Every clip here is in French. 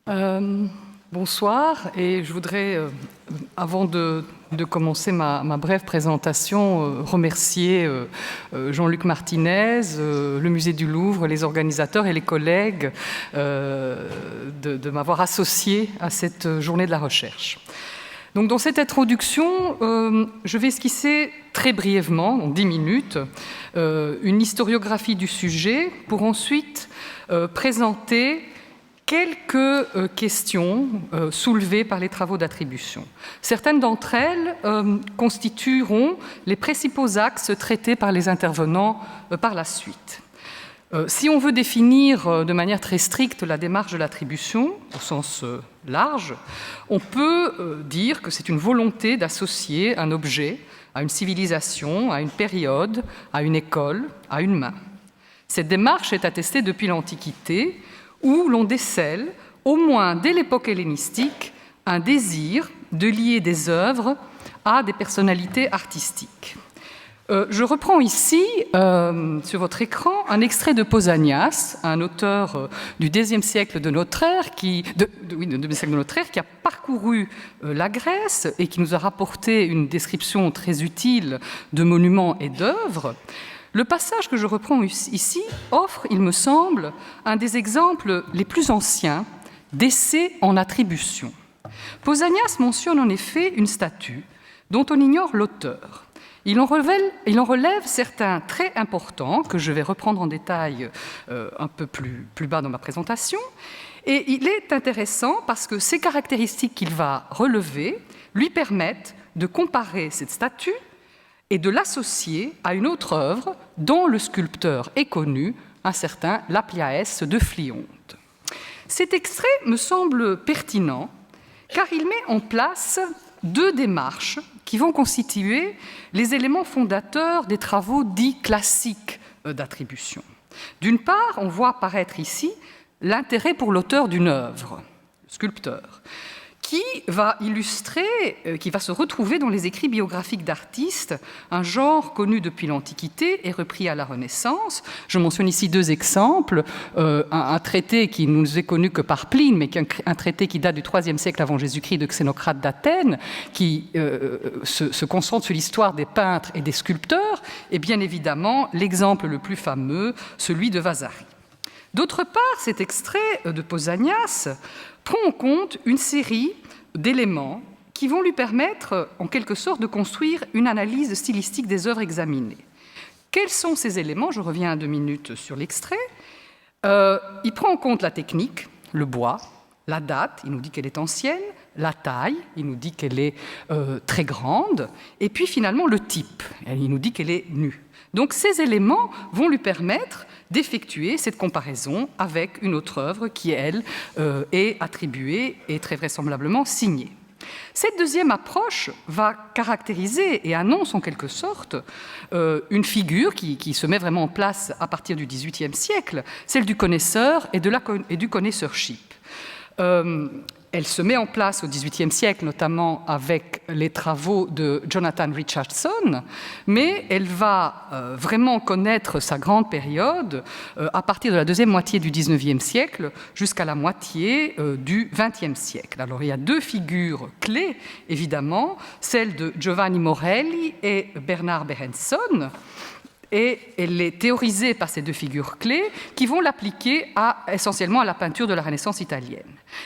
Bonsoir, et je voudrais, avant de commencer ma brève présentation, remercier Jean-Luc Martinez, le Musée du Louvre, les organisateurs et les collègues de m'avoir associé à cette journée de la recherche. Donc, dans cette introduction, je vais esquisser très brièvement, en 10 minutes, une historiographie du sujet pour ensuite présenter quelques questions soulevées par les travaux d'attribution. Certaines d'entre elles constitueront les principaux axes traités par les intervenants par la suite. Si on veut définir de manière très stricte la démarche de l'attribution, au sens large, on peut dire que c'est une volonté d'associer un objet à une civilisation, à une période, à une école, à une main. Cette démarche est attestée depuis l'Antiquité, où l'on décèle, au moins dès l'époque hellénistique, un désir de lier des œuvres à des personnalités artistiques. Je reprends ici, sur votre écran, un extrait de Pausanias, un auteur du Xe siècle de notre ère, qui a parcouru la Grèce et qui nous a rapporté une description très utile de monuments et d'œuvres. Le passage que je reprends ici offre, il me semble, un des exemples les plus anciens d'essais en attribution. Pausanias mentionne en effet une statue dont on ignore l'auteur. Il en relève certains traits importants que je vais reprendre en détail un peu plus bas dans ma présentation. Et il est intéressant parce que ces caractéristiques qu'il va relever lui permettent de comparer cette statue et de l'associer à une autre œuvre dont le sculpteur est connu, un certain Lapiaès de Phlyonte. Cet extrait me semble pertinent car il met en place deux démarches qui vont constituer les éléments fondateurs des travaux dits classiques d'attribution. D'une part, on voit apparaître ici l'intérêt pour l'auteur d'une œuvre, le sculpteur, qui va se retrouver dans les écrits biographiques d'artistes, un genre connu depuis l'Antiquité et repris à la Renaissance. Je mentionne ici deux exemples, un traité qui ne nous est connu que par Pline, mais un traité qui date du IIIe siècle avant Jésus-Christ de Xénocrate d'Athènes, qui se concentre sur l'histoire des peintres et des sculpteurs, et bien évidemment l'exemple le plus fameux, celui de Vasari. D'autre part, cet extrait de Pausanias prend en compte une série d'éléments qui vont lui permettre, en quelque sorte, de construire une analyse stylistique des œuvres examinées. Quels sont ces éléments ? Je reviens à 2 minutes sur l'extrait. Il prend en compte la technique, le bois, la date, il nous dit qu'elle est ancienne, la taille, il nous dit qu'elle est très grande, et puis finalement le type, il nous dit qu'elle est nue. Donc ces éléments vont lui permettre d'effectuer cette comparaison avec une autre œuvre qui, elle, est attribuée et très vraisemblablement signée. Cette deuxième approche va caractériser et annonce en quelque sorte une figure qui se met vraiment en place à partir du XVIIIe siècle, celle du connaisseur et du connoisseurship. Elle se met en place au XVIIIe siècle, notamment avec les travaux de Jonathan Richardson, mais elle va vraiment connaître sa grande période à partir de la deuxième moitié du XIXe siècle jusqu'à la moitié du XXe siècle. Alors il y a deux figures clés, évidemment, celle de Giovanni Morelli et Bernard Berenson, et elle est théorisée par ces deux figures clés qui vont l'appliquer essentiellement à la peinture de la Renaissance italienne.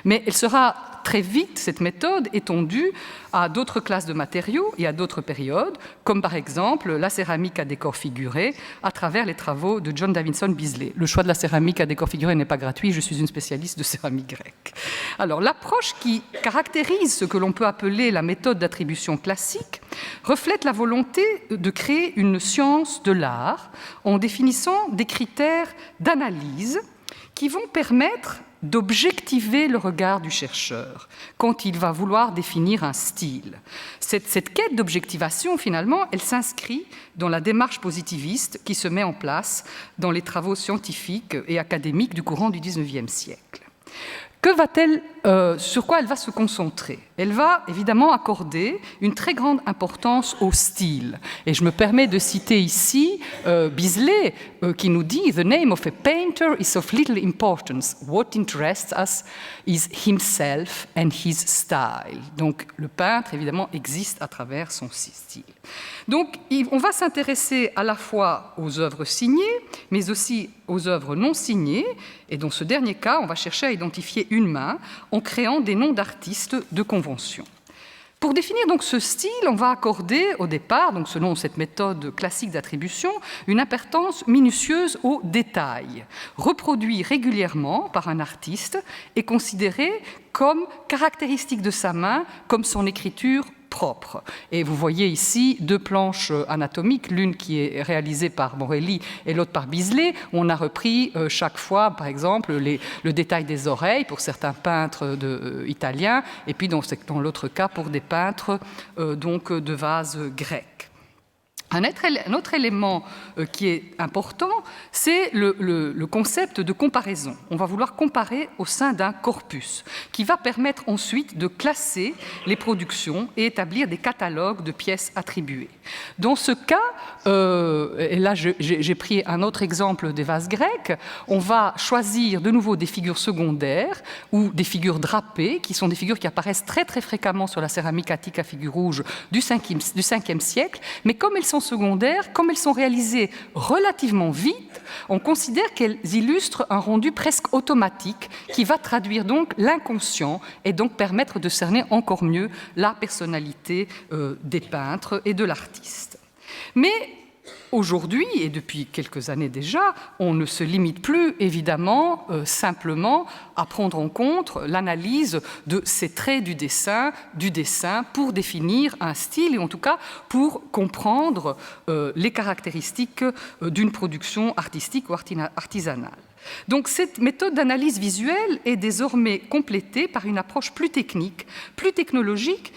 Mais elle sera très vite, cette méthode, étendue à d'autres classes de matériaux et à d'autres périodes, comme par exemple la céramique à décor figuré à travers les travaux de John Davidson Beazley. Le choix de la céramique à décor figuré n'est pas gratuit, je suis une spécialiste de céramique grecque. Alors, l'approche qui caractérise ce que l'on peut appeler la méthode d'attribution classique reflète la volonté de créer une science de l'art en définissant des critères d'analyse qui vont permettre d'objectiver le regard du chercheur quand il va vouloir définir un style. Cette quête d'objectivation, finalement, elle s'inscrit dans la démarche positiviste qui se met en place dans les travaux scientifiques et académiques du courant du XIXe siècle. Sur quoi elle va se concentrer? Elle va évidemment accorder une très grande importance au style. Et je me permets de citer ici Bisley qui nous dit « The name of a painter is of little importance. What interests us is himself and his style. » Donc le peintre, évidemment, existe à travers son style. Donc on va s'intéresser à la fois aux œuvres signées, mais aussi aux œuvres non signées. Et dans ce dernier cas, on va chercher à identifier une main en créant des noms d'artistes de convention. Pour définir donc ce style, on va accorder au départ, donc selon cette méthode classique d'attribution, une importance minutieuse aux détails, reproduit régulièrement par un artiste et considéré comme caractéristique de sa main, comme son écriture propre. Et vous voyez ici deux planches anatomiques, l'une qui est réalisée par Morelli et l'autre par Bisley, où on a repris chaque fois, par exemple, le détail des oreilles pour certains peintres italiens, et puis dans l'autre cas pour des peintres donc de vases grecs. Un autre élément qui est important, c'est le concept de comparaison. On va vouloir comparer au sein d'un corpus qui va permettre ensuite de classer les productions et établir des catalogues de pièces attribuées. Dans ce cas, et là j'ai pris un autre exemple des vases grecs, on va choisir de nouveau des figures secondaires ou des figures drapées, qui sont des figures qui apparaissent très très fréquemment sur la céramique attique à figure rouge du 5e siècle, mais comme elles sont secondaires, comme elles sont réalisées relativement vite, on considère qu'elles illustrent un rendu presque automatique qui va traduire donc l'inconscient et donc permettre de cerner encore mieux la personnalité des peintres et de l'artiste. Mais aujourd'hui, et depuis quelques années déjà, on ne se limite plus évidemment simplement à prendre en compte l'analyse de ces traits du dessin pour définir un style et en tout cas pour comprendre les caractéristiques d'une production artistique ou artisanale. Donc cette méthode d'analyse visuelle est désormais complétée par une approche plus technique, plus technologique,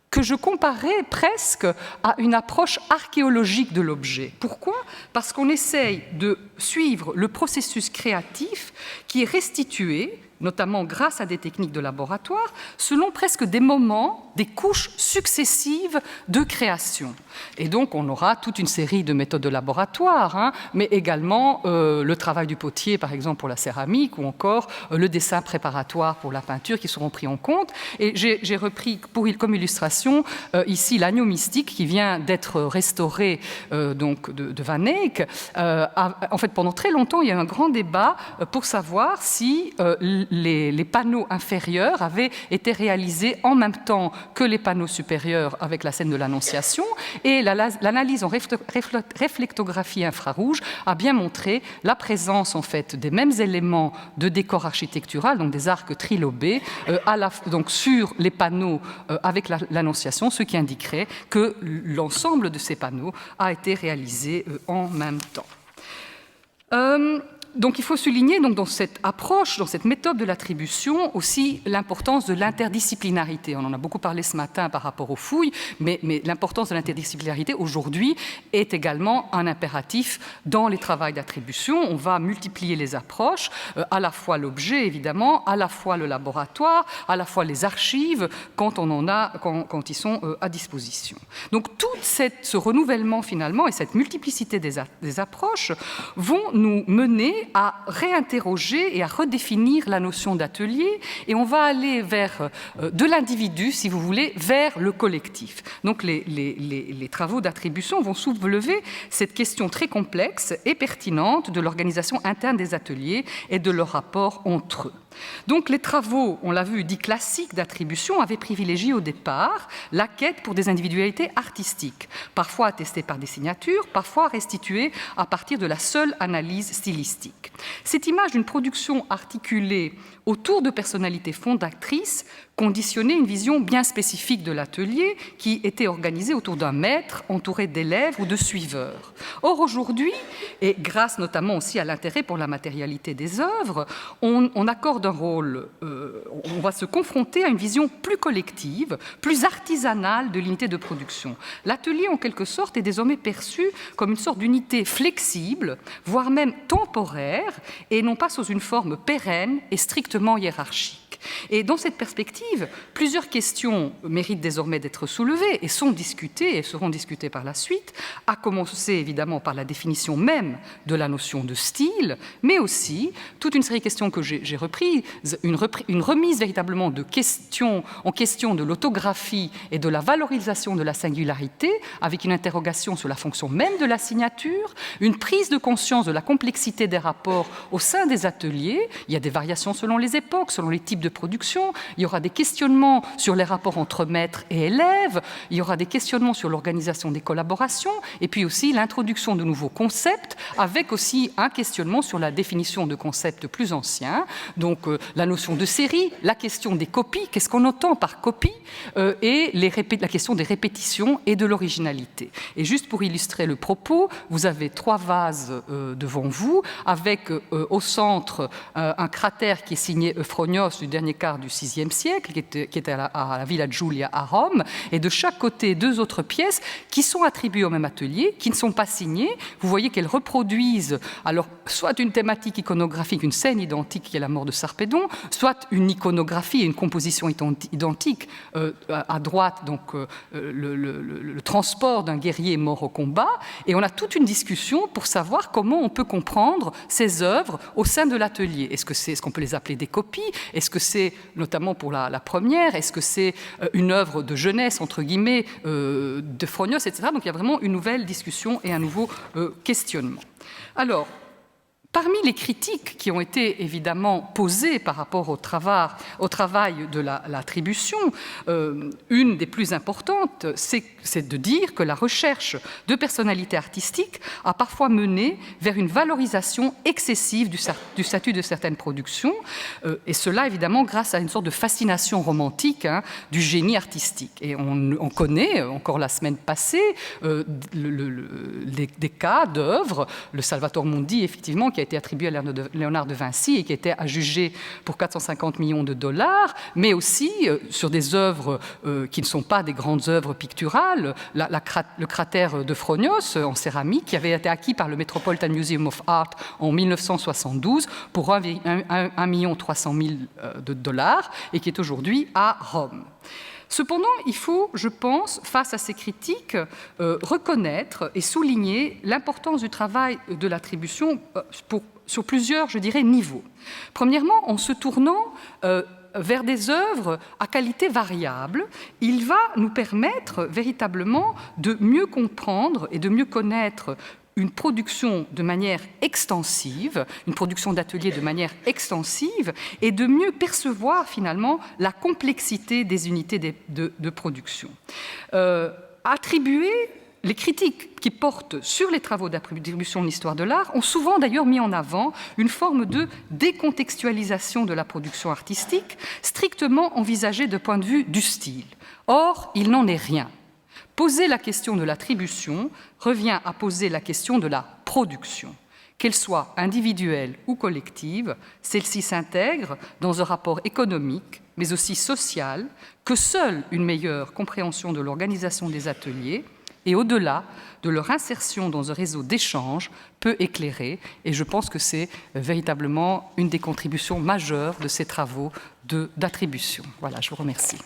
que je comparais presque à une approche archéologique de l'objet. Pourquoi? Parce qu'on essaye de suivre le processus créatif qui est restitué, notamment grâce à des techniques de laboratoire, selon presque des moments, des couches successives de création. Et donc, on aura toute une série de méthodes de laboratoire, mais également le travail du potier, par exemple, pour la céramique, ou encore le dessin préparatoire pour la peinture, qui seront pris en compte. Et j'ai repris comme illustration ici l'agneau mystique qui vient d'être restauré donc de Van Eyck. En fait, pendant très longtemps, il y a eu un grand débat pour savoir si les panneaux inférieurs avaient été réalisés en même temps que les panneaux supérieurs avec la scène de l'Annonciation. Et l'analyse en réflectographie infrarouge a bien montré la présence en fait des mêmes éléments de décor architectural, donc des arcs trilobés, donc sur les panneaux avec l'Annonciation, ce qui indiquerait que l'ensemble de ces panneaux a été réalisé en même temps. Donc il faut souligner donc, dans cette approche, dans cette méthode de l'attribution, aussi l'importance de l'interdisciplinarité. On en a beaucoup parlé ce matin par rapport aux fouilles, mais l'importance de l'interdisciplinarité aujourd'hui est également un impératif dans les travaux d'attribution. On va multiplier les approches, à la fois l'objet évidemment, à la fois le laboratoire, à la fois les archives quand ils sont à disposition. Donc tout ce renouvellement finalement et cette multiplicité des approches vont nous mener à réinterroger et à redéfinir la notion d'atelier, et on va aller vers de l'individu, si vous voulez, vers le collectif. Donc les travaux d'attribution vont soulever cette question très complexe et pertinente de l'organisation interne des ateliers et de leur rapport entre eux. Donc les travaux, on l'a vu, dits classiques d'attribution avaient privilégié au départ la quête pour des individualités artistiques, parfois attestées par des signatures, parfois restituées à partir de la seule analyse stylistique. Cette image d'une production articulée autour de personnalités fondatrices conditionnait une vision bien spécifique de l'atelier qui était organisé autour d'un maître entouré d'élèves ou de suiveurs. Or aujourd'hui, et grâce notamment aussi à l'intérêt pour la matérialité des œuvres, on accorde un rôle, on va se confronter à une vision plus collective, plus artisanale de l'unité de production. L'atelier, en quelque sorte, est désormais perçu comme une sorte d'unité flexible, voire même temporaire, et non pas sous une forme pérenne et strictement hiérarchique. pédagogique. Et dans cette perspective, plusieurs questions méritent désormais d'être soulevées et sont discutées et seront discutées par la suite, à commencer évidemment par la définition même de la notion de style, mais aussi toute une série de questions que j'ai reprises, une remise véritablement en question de l'autographie et de la valorisation de la singularité, avec une interrogation sur la fonction même de la signature, une prise de conscience de la complexité des rapports au sein des ateliers. Il y a des variations selon les époques, selon les types de production, il y aura des questionnements sur les rapports entre maîtres et élèves, il y aura des questionnements sur l'organisation des collaborations, et puis aussi l'introduction de nouveaux concepts, avec aussi un questionnement sur la définition de concepts plus anciens, donc la notion de série, la question des copies, qu'est-ce qu'on entend par copie, et la question des répétitions et de l'originalité. Et juste pour illustrer le propos, vous avez 3 vases devant vous, avec au centre un cratère qui est signé Euphronios du dernier quart du VIe siècle, qui était à la Villa Giulia à Rome, et de chaque côté 2 autres pièces qui sont attribuées au même atelier, qui ne sont pas signées. Vous voyez qu'elles reproduisent alors soit une thématique iconographique, une scène identique qui est la mort de Sarpédon, soit une iconographie et une composition identique. À droite, donc le transport d'un guerrier mort au combat, et on a toute une discussion pour savoir comment on peut comprendre ces œuvres au sein de l'atelier. Est-ce qu'on peut les appeler des copies? Est-ce que c'est, notamment pour la première, est-ce que c'est une œuvre de jeunesse, entre guillemets, de Phronios, etc. Donc il y a vraiment une nouvelle discussion et un nouveau questionnement. Alors, parmi les critiques qui ont été évidemment posées par rapport au travail de l'attribution, une des plus importantes, c'est de dire que la recherche de personnalité artistique a parfois mené vers une valorisation excessive du statut de certaines productions, et cela évidemment grâce à une sorte de fascination romantique du génie artistique. Et on connaît, encore la semaine passée, des cas d'œuvres, le Salvator Mundi effectivement, qui a été attribué à Léonard de Vinci et qui était adjugé pour 450 millions de dollars, mais aussi sur des œuvres qui ne sont pas des grandes œuvres picturales, le cratère de Phronios en céramique, qui avait été acquis par le Metropolitan Museum of Art en 1972 pour 1,3 million de dollars et qui est aujourd'hui à Rome. Cependant, il faut, je pense, face à ces critiques, reconnaître et souligner l'importance du travail de l'attribution sur plusieurs, je dirais, niveaux. Premièrement, en se tournant vers des œuvres à qualité variable, il va nous permettre véritablement de mieux comprendre et de mieux connaître une production de manière extensive, une production d'atelier de manière extensive, et de mieux percevoir finalement la complexité des unités de production. Les critiques qui portent sur les travaux d'attribution de l'histoire de l'art ont souvent d'ailleurs mis en avant une forme de décontextualisation de la production artistique, strictement envisagée de point de vue du style. Or, il n'en est rien. Poser la question de l'attribution revient à poser la question de la production. Qu'elle soit individuelle ou collective, celle-ci s'intègre dans un rapport économique, mais aussi social, que seule une meilleure compréhension de l'organisation des ateliers et au-delà de leur insertion dans un réseau d'échanges peut éclairer. Et je pense que c'est véritablement une des contributions majeures de ces travaux d'attribution. Voilà, je vous remercie.